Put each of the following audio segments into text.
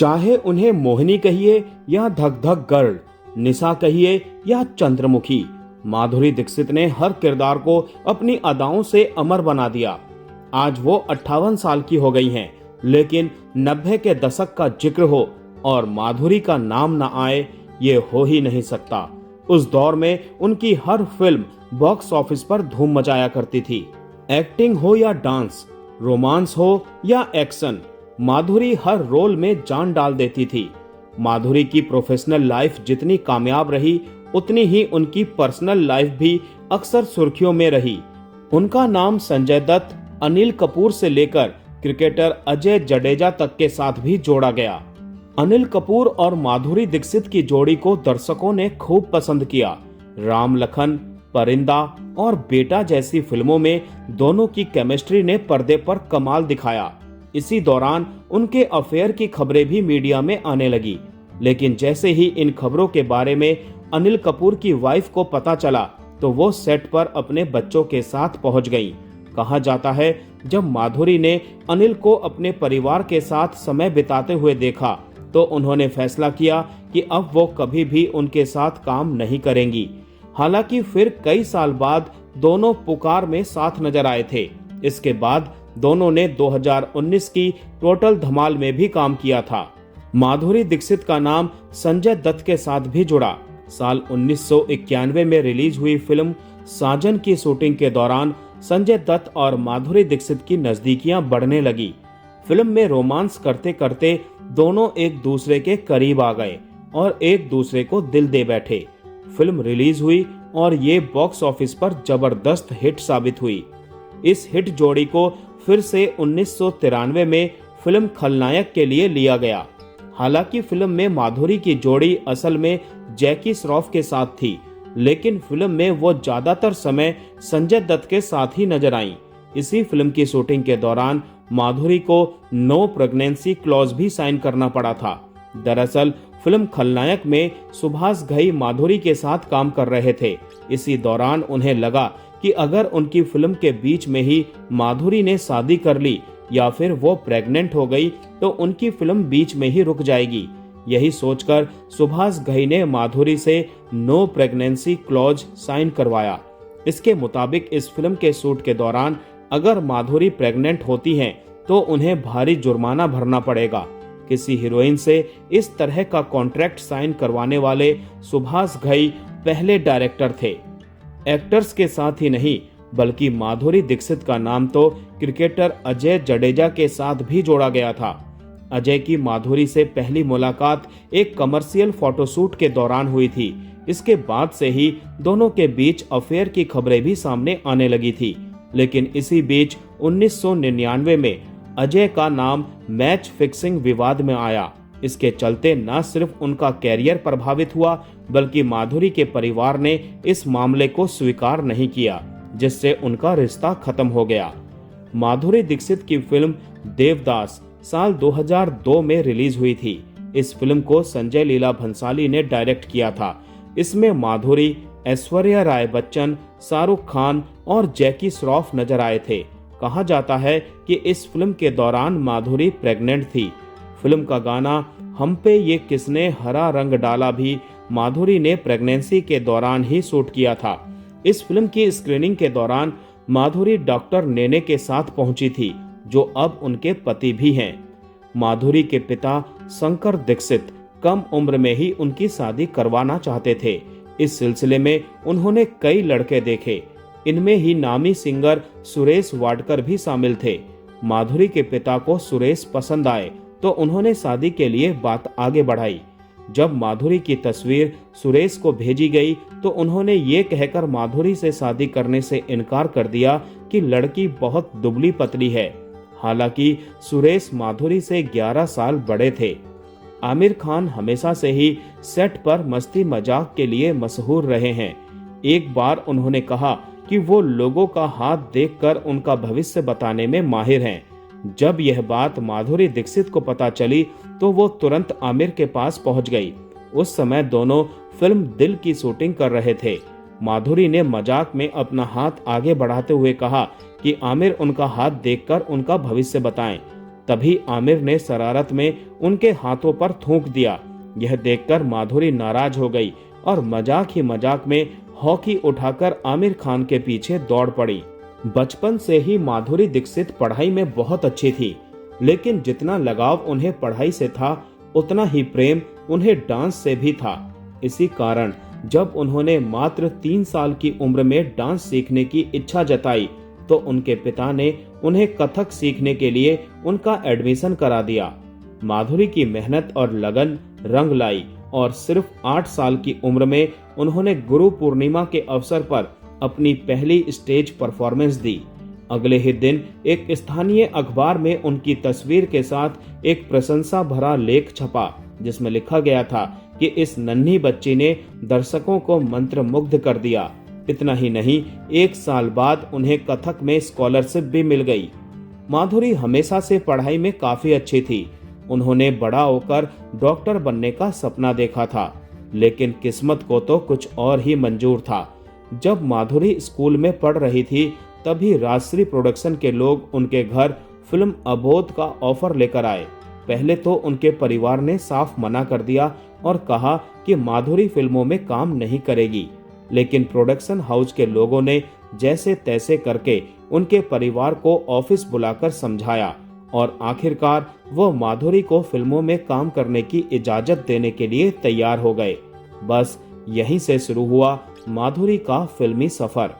चाहे उन्हें मोहिनी कहिए या धक धक गर्ल, निशा कहिए या चंद्रमुखी, माधुरी दीक्षित ने हर किरदार को अपनी अदाओं से अमर बना दिया। आज वो 58 साल की हो गई हैं, लेकिन 90 के दशक का जिक्र हो और माधुरी का नाम न आए, ये हो ही नहीं सकता। उस दौर में उनकी हर फिल्म बॉक्स ऑफिस पर धूम मचाया करती थी। एक्टिंग हो या डांस, रोमांस हो या एक्शन, माधुरी हर रोल में जान डाल देती थी। माधुरी की प्रोफेशनल लाइफ जितनी कामयाब रही, उतनी ही उनकी पर्सनल लाइफ भी अक्सर सुर्खियों में रही। उनका नाम संजय दत्त, अनिल कपूर से लेकर क्रिकेटर अजय जडेजा तक के साथ भी जोड़ा गया। अनिल कपूर और माधुरी दीक्षित की जोड़ी को दर्शकों ने खूब पसंद किया। राम लखन, परिंदा और बेटा जैसी फिल्मों में दोनों की केमिस्ट्री ने पर्दे पर कमाल दिखाया। इसी दौरान उनके अफेयर की खबरें भी मीडिया में आने लगी, लेकिन जैसे ही इन खबरों के बारे में अनिल कपूर की वाइफ को पता चला तो वो सेट पर अपने बच्चों के साथ पहुंच गईं। कहा जाता है, जब माधुरी ने अनिल को अपने परिवार के साथ समय बिताते हुए देखा तो उन्होंने फैसला किया कि अब वो कभी भी उनके साथ काम नहीं करेंगी। हालांकि फिर कई साल बाद दोनों पुकार में साथ नजर आए थे। इसके बाद दोनों ने 2019 की टोटल धमाल में भी काम किया था। माधुरी दीक्षित का नाम संजय दत्त के साथ भी जुड़ा। साल 1991 में रिलीज हुई फिल्म साजन की शूटिंग के दौरान संजय दत्त और माधुरी दीक्षित की नजदीकियां बढ़ने लगी। फिल्म में रोमांस करते करते दोनों एक दूसरे के करीब आ गए और एक दूसरे को दिल दे बैठे। फिल्म रिलीज हुई और ये बॉक्स ऑफिस पर जबरदस्त हिट साबित हुई। इस हिट जोड़ी को फिर से 1993 में फिल्म खलनायक के लिए लिया गया। हालांकि फिल्म में माधुरी की जोड़ी असल में जैकी श्रॉफ के साथ थी, लेकिन फिल्म में वो ज्यादातर समय संजय दत्त के साथ ही नजर आईं। इसी फिल्म की शूटिंग के दौरान माधुरी को नो प्रेगनेंसी क्लॉज भी साइन करना पड़ा था। दरअसल फिल्म खलनायक में सुभाष घई माधुरी के साथ काम कर रहे थे। इसी दौरान उन्हें लगा कि अगर उनकी फिल्म के बीच में ही माधुरी ने शादी कर ली या फिर वो प्रेग्नेंट हो गई तो उनकी फिल्म बीच में ही रुक जाएगी। यही सोचकर सुभाष घई ने माधुरी से नो प्रेगनेंसी क्लॉज साइन करवाया। इसके मुताबिक इस फिल्म के शूट के दौरान अगर माधुरी प्रेग्नेंट होती हैं तो उन्हें भारी जुर्माना भरना पड़ेगा। किसी हीरोइन से इस तरह का कॉन्ट्रैक्ट साइन करवाने वाले सुभाष घई पहले डायरेक्टर थे। एक्टर्स के साथ ही नहीं बल्कि माधुरी दीक्षित का नाम तो क्रिकेटर अजय जडेजा के साथ भी जोड़ा गया था। अजय की माधुरी से पहली मुलाकात एक कमर्शियल फोटोशूट के दौरान हुई थी। इसके बाद से ही दोनों के बीच अफेयर की खबरें भी सामने आने लगी थी। लेकिन इसी बीच 1999 में अजय का नाम मैच फिक्सिंग विवाद में आया। इसके चलते न सिर्फ उनका कैरियर प्रभावित हुआ बल्कि माधुरी के परिवार ने इस मामले को स्वीकार नहीं किया, जिससे उनका रिश्ता खत्म हो गया। माधुरी दीक्षित की फिल्म देवदास साल 2002 में रिलीज हुई थी। इस फिल्म को संजय लीला भंसाली ने डायरेक्ट किया था। इसमें माधुरी, ऐश्वर्या राय बच्चन, शाहरुख खान और जैकी श्रॉफ नजर आए थे। कहा जाता है कि इस फिल्म के दौरान माधुरी प्रेग्नेंट थी। फिल्म का गाना हम पे ये किसने हरा रंग डाला भी माधुरी ने प्रेगनेंसी के दौरान ही शूट किया था। इस फिल्म की स्क्रीनिंग के दौरान माधुरी डॉक्टर नेने के साथ पहुंची थी, जो अब उनके पति भी हैं। माधुरी के पिता शंकर दीक्षित कम उम्र में ही उनकी शादी करवाना चाहते थे। इस सिलसिले में उन्होंने कई लड़के देखे। इनमें ही नामी सिंगर सुरेश वाडकर भी शामिल थे। माधुरी के पिता को सुरेश पसंद आए तो उन्होंने शादी के लिए बात आगे बढ़ाई। जब माधुरी की तस्वीर सुरेश को भेजी गई तो उन्होंने ये कहकर माधुरी से शादी करने से इनकार कर दिया कि लड़की बहुत दुबली पतली है। हालांकि सुरेश माधुरी से 11 साल बड़े थे। आमिर खान हमेशा से ही सेट पर मस्ती मजाक के लिए मशहूर रहे हैं। एक बार उन्होंने कहा कि वो लोगों का हाथ देखकर उनका भविष्य बताने में माहिर हैं। जब यह बात माधुरी दीक्षित को पता चली तो वो तुरंत आमिर के पास पहुंच गई। उस समय दोनों फिल्म दिल की शूटिंग कर रहे थे। माधुरी ने मजाक में अपना हाथ आगे बढ़ाते हुए कहा कि आमिर उनका हाथ देखकर उनका भविष्य बताएं। तभी आमिर ने शरारत में उनके हाथों पर थूक दिया। यह देखकर माधुरी नाराज हो गई और मजाक ही मजाक में हॉकी उठाकर आमिर खान के पीछे दौड़ पड़ी। बचपन से ही माधुरी दीक्षित पढ़ाई में बहुत अच्छी थी, लेकिन जितना लगाव उन्हें पढ़ाई से था उतना ही प्रेम उन्हें डांस से भी था। इसी कारण जब उन्होंने मात्र 3 साल की उम्र में डांस सीखने की इच्छा जताई तो उनके पिता ने उन्हें कथक सीखने के लिए उनका एडमिशन करा दिया। माधुरी की मेहनत और लगन रंग लाई और सिर्फ 8 साल की उम्र में उन्होंने गुरु पूर्णिमा के अवसर पर अपनी पहली स्टेज परफॉर्मेंस दी। अगले ही दिन एक स्थानीय अखबार में उनकी तस्वीर के साथ एक प्रशंसा भरा लेख छपा, जिसमें लिखा गया था कि इस नन्ही बच्ची ने दर्शकों को मंत्रमुग्ध कर दिया। इतना ही नहीं, 1 साल बाद उन्हें कथक में स्कॉलरशिप भी मिल गई। माधुरी हमेशा से पढ़ाई में काफी अच्छी थी। उन्होंने बड़ा होकर डॉक्टर बनने का सपना देखा था, लेकिन किस्मत को तो कुछ और ही मंजूर था। जब माधुरी स्कूल में पढ़ रही थी तभी राजश्री प्रोडक्शन के लोग उनके घर फिल्म अबोध का ऑफर लेकर आए। पहले तो उनके परिवार ने साफ मना कर दिया और कहा कि माधुरी फिल्मों में काम नहीं करेगी, लेकिन प्रोडक्शन हाउस के लोगों ने जैसे तैसे करके उनके परिवार को ऑफिस बुलाकर समझाया और आखिरकार वो माधुरी को फिल्मों में काम करने की इजाजत देने के लिए तैयार हो गए। बस यहीं से शुरू हुआ माधुरी का फिल्मी सफर।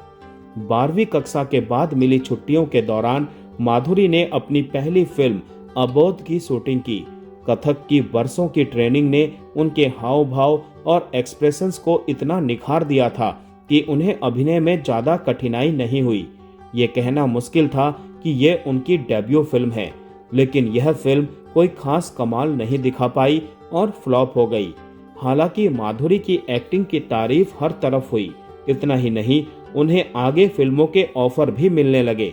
12वीं कक्षा के बाद मिली छुट्टियों के दौरान माधुरी ने अपनी पहली फिल्म अबोध की शूटिंग की। कथक की बरसों की ट्रेनिंग ने उनके हाव भाव और एक्सप्रेशंस को इतना निखार दिया था कि उन्हें अभिनय में ज्यादा कठिनाई नहीं हुई। ये कहना मुश्किल था कि ये उनकी डेब्यू फिल्म है, लेकिन यह फिल्म कोई खास कमाल नहीं दिखा पाई और फ्लॉप हो गई। हालांकि माधुरी की एक्टिंग की तारीफ हर तरफ हुई। इतना ही नहीं, उन्हें आगे फिल्मों के ऑफर भी मिलने लगे।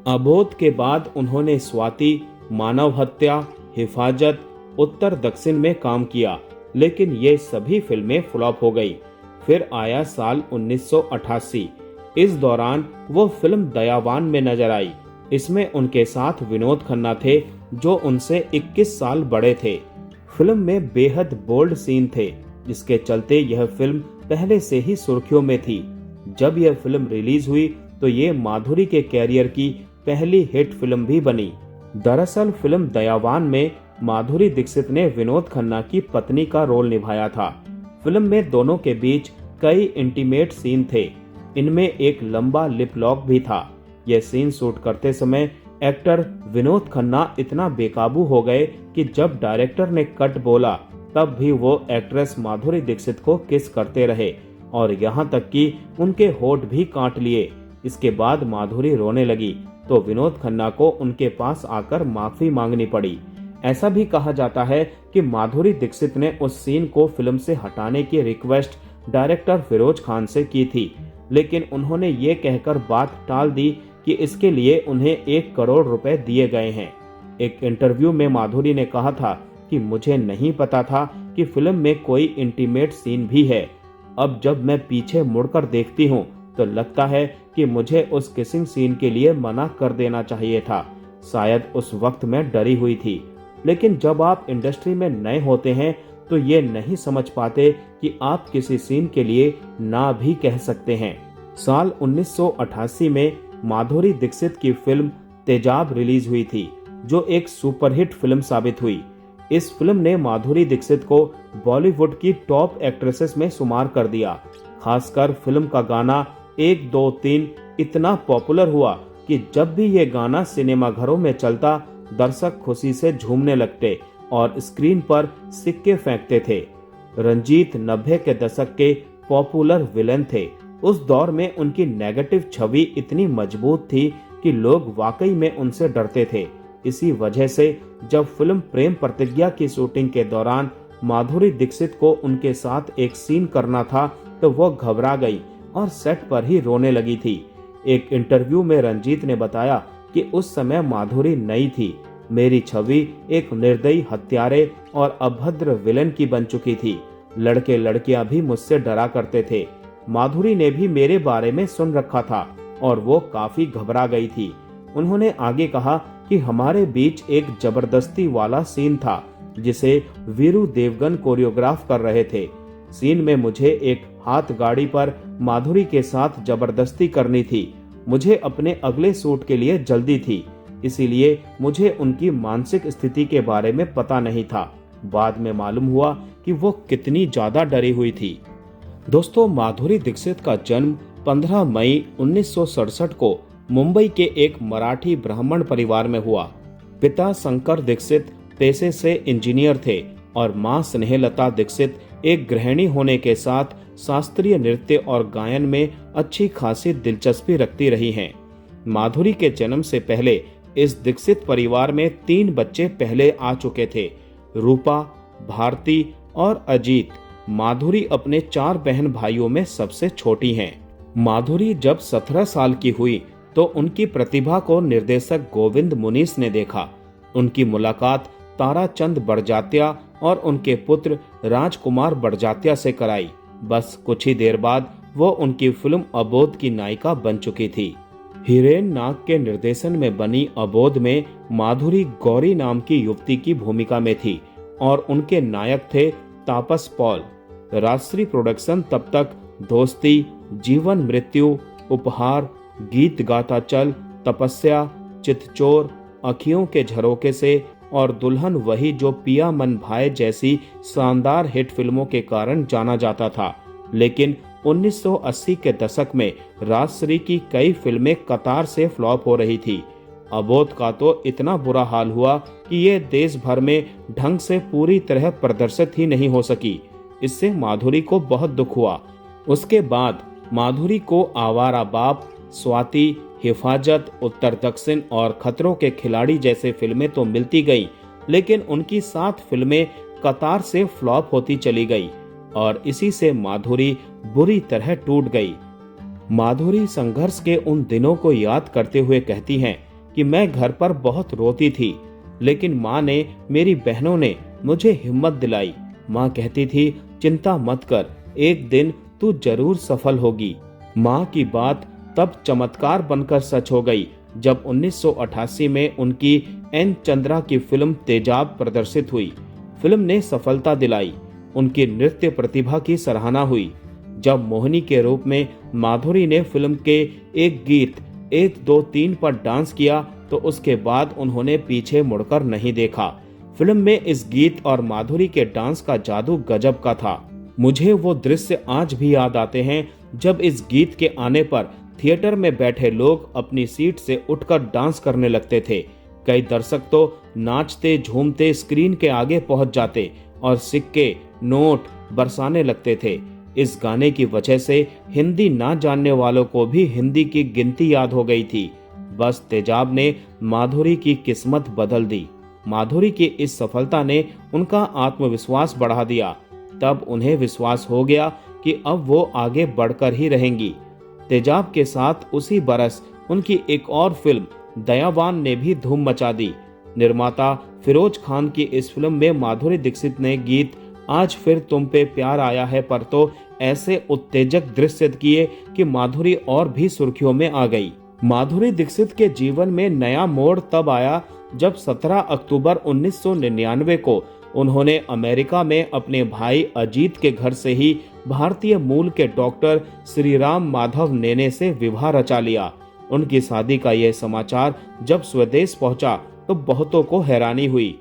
अबोध के बाद उन्होंने स्वाति, मानव हत्या, हिफाजत, उत्तर दक्षिण में काम किया, लेकिन ये सभी फिल्में फ्लॉप हो गई। फिर आया साल 1988। इस दौरान वो फिल्म दयावान में नजर आई। इसमें उनके साथ विनोद खन्ना थे, जो उनसे 21 साल बड़े थे। फिल्म में बेहद बोल्ड सीन थे, जिसके चलते यह फिल्म पहले से ही सुर्खियों में थी। जब यह फिल्म रिलीज हुई तो ये माधुरी के कैरियर की पहली हिट फिल्म भी बनी। दरअसल फिल्म दयावान में माधुरी दीक्षित ने विनोद खन्ना की पत्नी का रोल निभाया था। फिल्म में दोनों के बीच कई इंटीमेट सीन थे। इनमें एक लंबा लिप लॉक भी था। यह सीन शूट करते समय एक्टर विनोद खन्ना इतना बेकाबू हो गए कि जब डायरेक्टर ने कट बोला तब भी वो एक्ट्रेस माधुरी दीक्षित को किस करते रहे और यहाँ तक कि उनके होठ भी काट लिए। इसके बाद माधुरी रोने लगी तो विनोद खन्ना को उनके पास आकर माफी मांगनी पड़ी। ऐसा भी कहा जाता है कि माधुरी दीक्षित ने उस सीन को फिल्म से हटाने की रिक्वेस्ट डायरेक्टर फिरोज खान से की थी, लेकिन उन्होंने ये कहकर बात टाल दी कि इसके लिए उन्हें 1 करोड़ रुपए दिए गए हैं। एक इंटरव्यू में माधुरी ने कहा था कि मुझे नहीं पता था कि फिल्म में कोई इंटीमेट सीन भी है। अब जब मैं पीछे मुड़कर देखती हूँ तो लगता है कि मुझे उस किसिंग सीन के लिए मना कर देना चाहिए था। शायद उस वक्त मैं डरी हुई थी, लेकिन जब आप इंडस्ट्री में नए होते हैं तो ये नहीं समझ पाते कि आप किसी सीन के लिए ना भी कह सकते हैं। साल 1988 में माधुरी दीक्षित की फिल्म तेजाब रिलीज हुई थी, जो एक सुपरहिट फिल्म साबित हुई। इस फिल्म ने माधुरी दीक्षित को बॉलीवुड की टॉप एक्ट्रेसेस में शुमार कर दिया। खासकर फिल्म का गाना 1 2 3 इतना पॉपुलर हुआ कि जब भी ये गाना सिनेमा घरों में चलता दर्शक खुशी से झूमने लगते और स्क्रीन पर सिक्के फेंकते थे। रंजीत 90 के दशक के पॉपुलर विलेन थे। उस दौर में उनकी नेगेटिव छवि इतनी मजबूत थी कि लोग वाकई में उनसे डरते थे। इसी वजह से जब फिल्म प्रेम प्रतिज्ञा की शूटिंग के दौरान माधुरी दीक्षित को उनके साथ एक सीन करना था तो वो घबरा गई और सेट पर ही रोने लगी थी। एक इंटरव्यू में रंजीत ने बताया कि उस समय माधुरी नई थी। मेरी छवि एक निर्दयी हत्यारे और अभद्र विलेन की बन चुकी थी। लड़के लड़कियां भी मुझसे डरा करते थे। माधुरी ने भी मेरे बारे में सुन रखा था और वो काफी घबरा गई थी। उन्होंने आगे कहा कि हमारे बीच एक जबरदस्ती वाला सीन था जिसे वीरू देवगन कोरियोग्राफ कर रहे थे। सीन में मुझे एक हाथ गाड़ी पर माधुरी के साथ जबरदस्ती करनी थी। मुझे अपने अगले शूट के लिए जल्दी थी, इसीलिए मुझे उनकी मानसिक स्थिति के बारे में पता नहीं था। बाद में मालूम हुआ कि वो कितनी ज्यादा डरी हुई थी। दोस्तों, माधुरी दीक्षित का जन्म 15 मई 1967 को मुंबई के एक मराठी ब्राह्मण परिवार में हुआ। पिता शंकर दीक्षित पेशे से इंजीनियर थे और मां स्नेहलता दीक्षित एक गृहिणी होने के साथ शास्त्रीय नृत्य और गायन में अच्छी खासी दिलचस्पी रखती रही हैं। माधुरी के जन्म से पहले इस दीक्षित परिवार में 3 बच्चे पहले आ चुके थे, रूपा, भारती और अजीत। माधुरी अपने 4 बहन भाइयों में सबसे छोटी हैं। माधुरी जब 17 साल की हुई तो उनकी प्रतिभा को निर्देशक गोविंद मुनीस ने देखा। उनकी मुलाकात ताराचंद बड़जात्या और उनके पुत्र राजकुमार बड़जात्या से कराई। बस कुछ ही देर बाद वो उनकी फिल्म अबोध की नायिका बन चुकी थी। हिरेन नाग के निर्देशन में बनी अबोध में माधुरी गौरी नाम की युवती की भूमिका में थी और उनके नायक थे तापस पॉल। राजश्री प्रोडक्शन तब तक दोस्ती, जीवन मृत्यु, उपहार, गीत गाता चल, तपस्या, चितचोर, अखियों के झरोके से और दुल्हन वही जो पिया मन भाए जैसी शानदार हिट फिल्मों के कारण जाना जाता था। लेकिन 1980 के दशक में राजश्री की कई फिल्में कतार से फ्लॉप हो रही थी। अबोध का तो इतना बुरा हाल हुआ कि ये देश भर में ढंग से पूरी तरह प्रदर्शित ही नहीं हो सकी। इससे माधुरी को बहुत दुख हुआ। उसके बाद माधुरी को आवारा बाप, स्वाति, हिफाजत, उत्तर दक्षिण और खतरों के खिलाड़ी जैसे फिल्में तो मिलती गईं, लेकिन उनकी 7 फिल्में कतार से फ्लॉप होती चली गई और इसी से माधुरी बुरी तरह टूट गई। माधुरी संघर्ष के उन दिनों को याद करते हुए कहती हैं कि मैं घर पर बहुत रोती थी, लेकिन माँ ने, मेरी बहनों ने मुझे हिम्मत दिलाई। माँ कहती थी, चिंता मत कर, एक दिन तू जरूर सफल होगी। माँ की बात तब चमत्कार बनकर सच हो गई जब 1988 में उनकी एन चंद्रा की फिल्म तेजाब प्रदर्शित हुई। फिल्म ने सफलता दिलाई। उनकी नृत्य प्रतिभा की सराहना हुई। जब मोहिनी के रूप में माधुरी ने फिल्म के एक गीत 1 2 3 पर डांस किया तो उसके बाद उन्होंने पीछे मुड़कर नहीं देखा। फिल्म में इस गीत और माधुरी के डांस का जादू गजब का था। मुझे वो दृश्य आज भी याद आते हैं जब इस गीत के आने पर थिएटर में बैठे लोग अपनी सीट से उठकर डांस करने लगते थे। कई दर्शक तो नाचते झूमते स्क्रीन के आगे पहुंच जाते और सिक्के, नोट बरसाने लगते थे। इस गाने की वजह से हिंदी ना जानने वालों को भी हिंदी की गिनती याद हो गई थी। बस तेजाब ने माधुरी की किस्मत बदल दी। माधुरी की इस सफलता ने उनका आत्मविश्वास बढ़ा दिया। तब उन्हें विश्वास हो गया कि अब वो आगे बढ़कर ही रहेंगी। तेजाब के साथ उसी बरस उनकी एक और फिल्म दयावान ने भी धूम मचा दी। निर्माता फिरोज खान की इस फिल्म में माधुरी दीक्षित ने गीत आज फिर तुम पे प्यार आया है पर तो ऐसे उत्तेजक दृश्य किए कि माधुरी और भी सुर्खियों में आ गई। माधुरी दीक्षित के जीवन में नया मोड़ तब आया जब 17 अक्टूबर 1999 को उन्होंने अमेरिका में अपने भाई अजीत के घर से ही भारतीय मूल के डॉक्टर श्रीराम माधव नेने से विवाह रचा लिया। उनकी शादी का यह समाचार जब स्वदेश पहुंचा तो बहुतों को हैरानी हुई।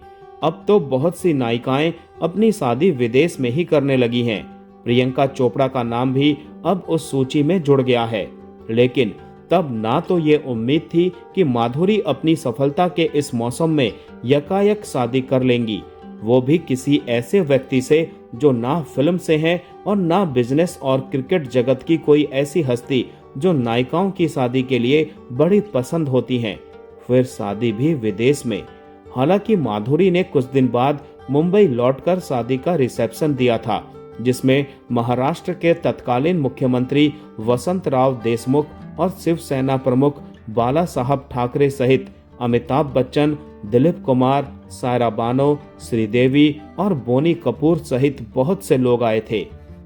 अब तो बहुत सी नायिकाएं अपनी शादी विदेश में ही करने लगी हैं। प्रियंका चोपड़ा का नाम भी अब उस सूची में जुड़ गया है। लेकिन तब ना तो ये उम्मीद थी कि माधुरी अपनी सफलता के इस मौसम में यकायक शादी कर लेंगी, वो भी किसी ऐसे व्यक्ति से जो ना फिल्म से है और ना बिजनेस और क्रिकेट जगत की कोई ऐसी हस्ती जो नायिकाओं की शादी के लिए बड़ी पसंद होती हैं। फिर शादी भी विदेश में। हालांकि माधुरी ने कुछ दिन बाद मुंबई लौटकर शादी का रिसेप्शन दिया था, जिसमें महाराष्ट्र के तत्कालीन मुख्यमंत्री वसंतराव देशमुख और शिवसेना प्रमुख बाला साहब ठाकरे सहित अमिताभ बच्चन, दिलीप कुमार, सायरा बानो, श्रीदेवी और बोनी कपूर सहित बहुत से लोग आए थे।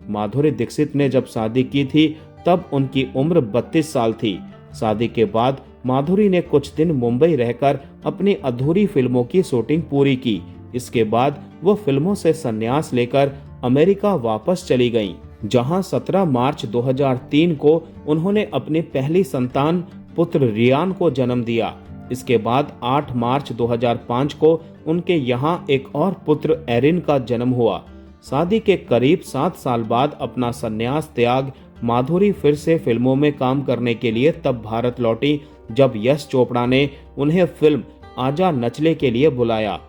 माधुरी दीक्षित ने जब शादी की थी तब उनकी उम्र 32 साल थी। शादी के बाद माधुरी ने कुछ दिन मुंबई रहकर अपनी अधूरी फिल्मों की शूटिंग पूरी की। इसके बाद वो फिल्मों से संन्यास लेकर अमेरिका वापस चली गईं, जहां 17 मार्च 2003 को उन्होंने अपनी पहली संतान पुत्र रियान को जन्म दिया। इसके बाद 8 मार्च 2005 को उनके यहाँ एक और पुत्र एरिन का जन्म हुआ। शादी के करीब 7 साल बाद अपना संन्यास त्याग माधुरी फिर से फिल्मों में काम करने के लिए तब भारत लौटी जब यश चोपड़ा ने उन्हें फिल्म आजा नचले के लिए बुलाया।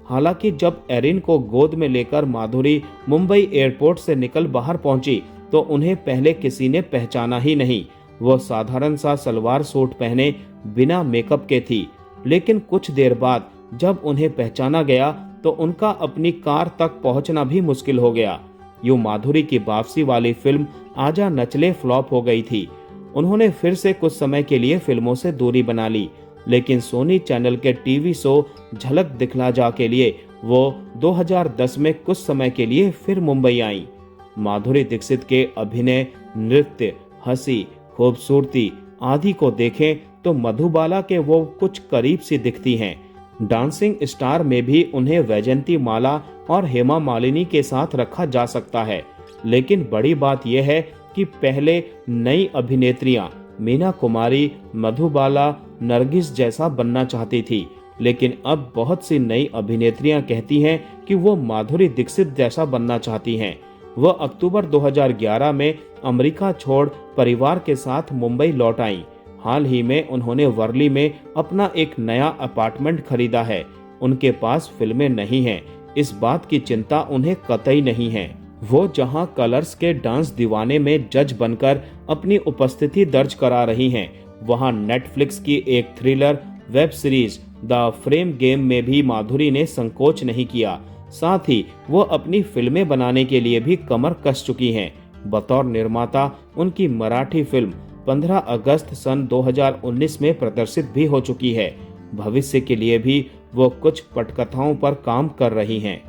हालांकि जब एरिन को गोद में लेकर माधुरी मुंबई एयरपोर्ट से निकल बाहर पहुंची तो उन्हें पहले किसी ने पहचाना ही नहीं। वो साधारण सा सलवार सूट पहने बिना मेकअप के थी, लेकिन कुछ देर बाद जब उन्हें पहचाना गया तो उनका अपनी कार तक पहुंचना भी मुश्किल हो गया। यूं माधुरी की वापसी वाली फिल्म आजा नचले फ्लॉप हो गई थी। उन्होंने फिर से कुछ समय के लिए फिल्मों से दूरी बना ली, लेकिन सोनी चैनल के टीवी शो झलक दिखला जा के लिए वो 2010 में कुछ समय के लिए फिर मुंबई आईं। माधुरी दीक्षित के अभिनय, नृत्य, हंसी, खूबसूरती आदि को देखें तो मधुबाला के वो कुछ करीब सी दिखती हैं। डांसिंग स्टार में भी उन्हें वैजयंती माला और हेमा मालिनी के साथ रखा जा सकता है, लेकिन बड़ी बात यह है कि पहले नई अभिनेत्रियां मीना कुमारी, मधुबाला, नरगिस जैसा बनना चाहती थी, लेकिन अब बहुत सी नई अभिनेत्रियां कहती हैं कि वो माधुरी दीक्षित जैसा बनना चाहती हैं। वह अक्टूबर 2011 में अमेरिका छोड़ परिवार के साथ मुंबई लौट आईं। हाल ही में उन्होंने वर्ली में अपना एक नया अपार्टमेंट खरीदा है। उनके पास फिल्में नहीं हैं, इस बात की चिंता उन्हें कतई नहीं है। वो जहां कलर्स के डांस दीवाने में जज बनकर अपनी उपस्थिति दर्ज करा रही हैं, वहां नेटफ्लिक्स की एक thriller web series the frame game में भी माधुरी ने संकोच नहीं किया। साथ ही वो अपनी फिल्में बनाने के लिए भी कमर कस चुकी हैं। बतौर निर्माता उनकी मराठी फिल्म 15 अगस्त सन 2019 में प्रदर्शित भी हो चुकी है। भविष्य के लिए भी वो कुछ पटकथाओं पर काम कर रही हैं।